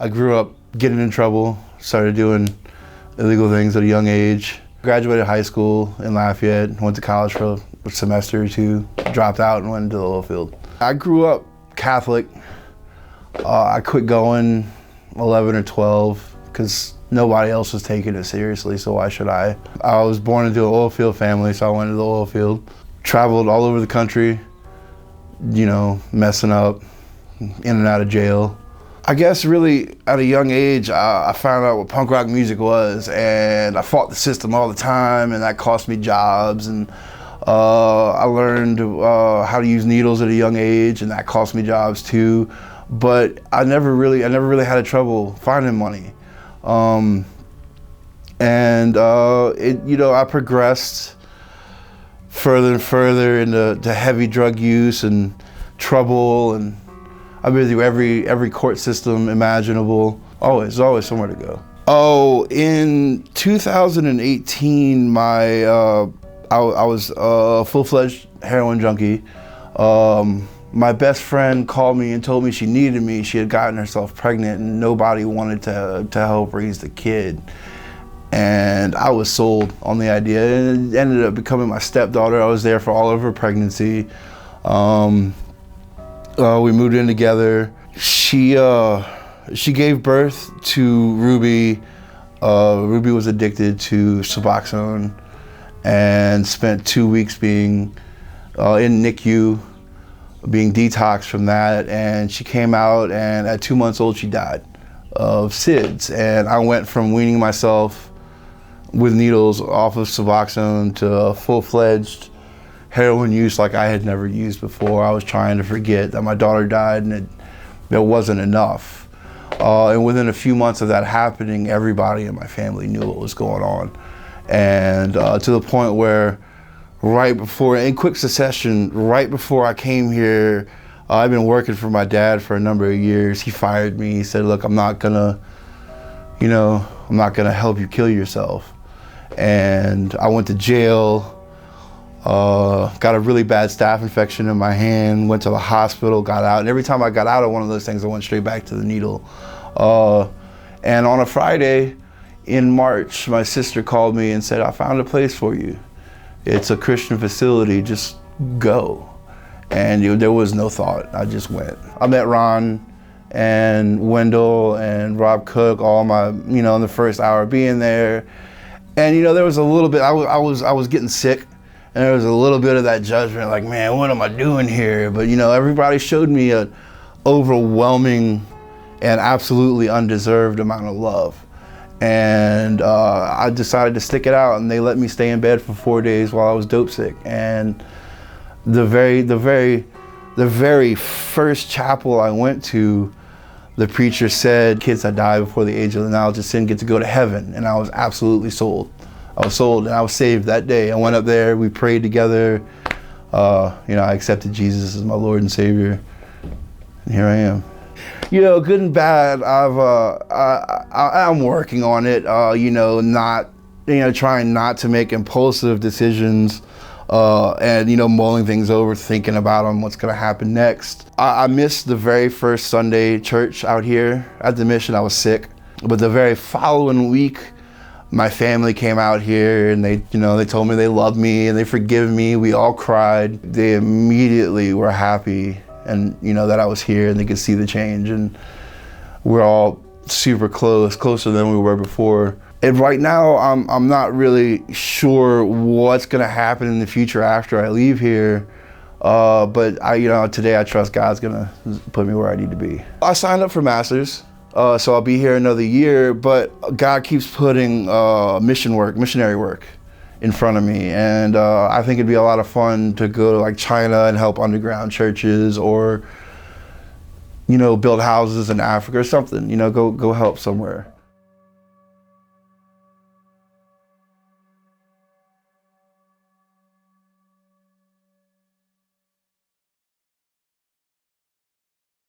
I grew up getting in trouble, started doing illegal things at a young age. Graduated high school in Lafayette, went to college for a semester or two, dropped out and went into the oil field. I grew up Catholic. I quit going 11 or 12 because nobody else was taking it seriously, so why should I? I was born into an oil field family, so I went into the oil field. Traveled all over the country, you know, messing up, in and out of jail. I guess really at a young age, I found out what punk rock music was, and I fought the system all the time, and that cost me jobs. And I learned how to use needles at a young age, and that cost me jobs too. But I never really had trouble finding money. I progressed further and further into heavy drug use and trouble, and I've been through every court system imaginable. There's always somewhere to go. In 2018, I was a full-fledged heroin junkie. My best friend called me and told me she needed me. She had gotten herself pregnant and nobody wanted to help raise the kid. And I was sold on the idea, and it ended up becoming my stepdaughter. I was there for all of her pregnancy. We moved in together. She gave birth to Ruby. Ruby was addicted to Suboxone and spent 2 weeks being in NICU, being detoxed from that. And she came out, and at 2 months old, she died of SIDS. And I went from weaning myself with needles off of Suboxone to full-fledged heroin use like I had never used before. I was trying to forget that my daughter died, and it wasn't enough. And within a few months of that happening, everybody in my family knew what was going on. And to the point where in quick succession, right before I came here, I've been working for my dad for a number of years. He fired me. He said, look, I'm not gonna help you kill yourself. And I went to jail, got a really bad staph infection in my hand, went to the hospital, got out. And every time I got out of one of those things, I went straight back to the needle. And on a Friday in March, my sister called me and said, I found a place for you. It's a Christian facility, just go. And there was no thought, I just went. I met Ron and Wendell and Rob Cook, in the first hour of being there. And there was a little bit, I was getting sick, and there was a little bit of that judgment, like, man, what am I doing here? But everybody showed me an overwhelming and absolutely undeserved amount of love. And I decided to stick it out, and they let me stay in bed for 4 days while I was dope sick. And the very first chapel I went to, the preacher said, kids that die before the age of the knowledge of sin get to go to heaven. And I was absolutely sold. I was sold, and I was saved that day. I went up there, we prayed together. I accepted Jesus as my Lord and Savior, and here I am. Good and bad, I'm working on it, trying not to make impulsive decisions, and mulling things over, thinking about what's gonna happen next. I missed the very first Sunday church out here at the mission. I was sick, but the very following week, my family came out here, and they told me they loved me and they forgive me. We all cried. They immediately were happy, and that I was here, and they could see the change, and we're all super closer than we were before. And right now, I'm not really sure what's gonna happen in the future after I leave here. But today I trust God's gonna put me where I need to be. I signed up for Masters, so I'll be here another year, but God keeps putting missionary work in front of me. And I think it'd be a lot of fun to go to like China and help underground churches, or build houses in Africa or something, go help somewhere.